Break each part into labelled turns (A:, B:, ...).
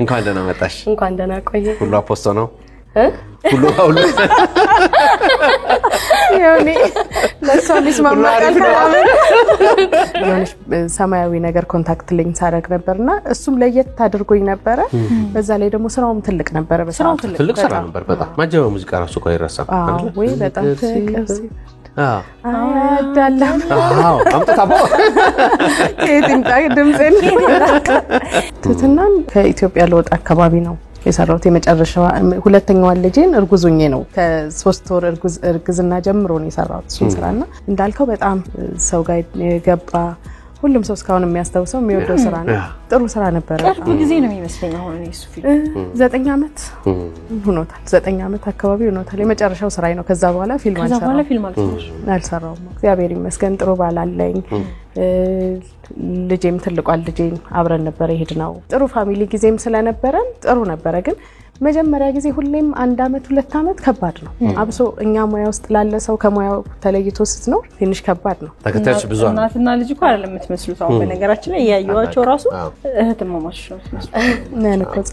A: እንኳን ደህና መጣሽ
B: እንኳን ደህና ቆየ
A: ሁሉ አፖስቶ ነው ሁሉ
C: ያውኔ ለሷሊስ ማማቃል ሰማያዊ ነገር ኮንታክት ሊንክ ሳደርግ ነበርና እሱም ለየት አድርጎኝ ነበር በዛ ላይ ደግሞ ስራውም ትልቅ ነበር በስራው
A: ትልቅ ስራ ነበር በጣም ማጀው ሙዚቃ ራሱ ቆይ ይረሳል
C: አይደል ወይ በጣም አዳለም
A: አምጣታቦ
C: ከየትምጣ ድምጽን ትትናን ከኢትዮጵያ ለወጣ አካባቢ ነው የሰራሁት የመጨረሻው ሁለተኛው ልጄን እርጉዙኝ ነው ከ3 ወር እርግዝና ጀምሮ ነው የሰራሁት እሱን ስራና እንዳልከው በጣም ሰው ጋር የገባ ሁሉም ሰው እስካሁን የሚያስተውሰው የሚወደው ስራ ነው ጥሩ ስራ ነበር
B: ቅርብ ጊዜ ነው የሚመስለኝ አሁን እሱ ፊልም
C: 9 አመት ሆኖታል 9 አመት አካባቢ ሆኖታል የመጨረሻው ስራዬ ነው ከዛ በኋላ ፊልም አልሰራውም እግዚአብሔር ይመስገን ጥሩ ባላለኝ ልጄም ትልቋል ልጄን አብረን ነበር ይሄድናው ጥሩ ፋሚሊ ጊዜም ስለነበረን ጥሩ ነበር ግን መጀመሪያ ጊዜ ሁሌም 1 አመት 2 አመት ከባድ ነው አብሶ እኛ ሙያ ውስጥ ላለ ሰው ከሙያው ተለይቶ ስትኖር ትንሽ ከባድ ነው
A: ተከታች ብዙ
B: እናትና ልጅ እኮ አይደለም የምትመስሉት አሁን በነገራችን ላይ ያያዩዋቸው ራሱ እህትማማች ነው
C: ነንኮጽ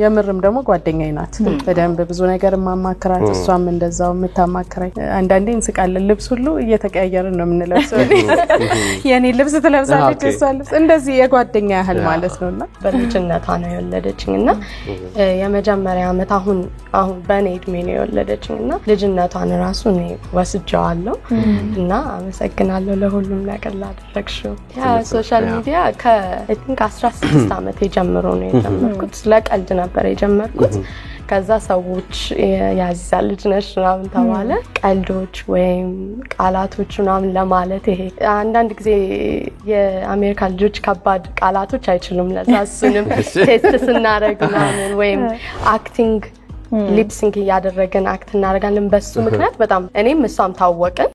C: የምርም ደግሞ ጓደኛዬ ናት በደንብ ብዙ ነገር ማማከራት እሷም እንደዛው የምታማከራኝ አንዳንዴ እንስቃለን ልብስ ሁሉ እየተቀያየርን ነው የምንለብሰው የኔ ልብስ ትለብሳለች እሷ ልብስ እንደዚህ የጓደኛ ያህል ማለት ነውና
B: በልጅነቷ ነው የወለደችኝና የመጀመሪያ አመት አሁን በኔ እድሜ ነው የወለደችኝና ልጅነቷን ራሱ ነው ወስጃለሁ እና አመሰግናለሁ ለሁሉም ነገር ላደረግሽው ያ ሶሻል ሚዲያ I think 16 አመት ጀምሮ ነው የጀመርኩት ለቀልድ ነበር የጀመርኩት ከዛ ሰዎች ያዚዛል ልጅ ነሽ ምናምን ተባለ ቀልዶች ወይም ቃላቶች ምናምን ለማለት ይሄ አንዳንድ ጊዜ የአሜሪካ ልጆች ከባድ ቃላቶች አይችሉም ለዛሱንም ቴስት ስናደርግ ምናምን ወይም አክቲንግ ሊፕሲንግ ያደረገን አክት እናደርጋለን በሱ ምክንያት በጣም እኔም እሷም ታወቀን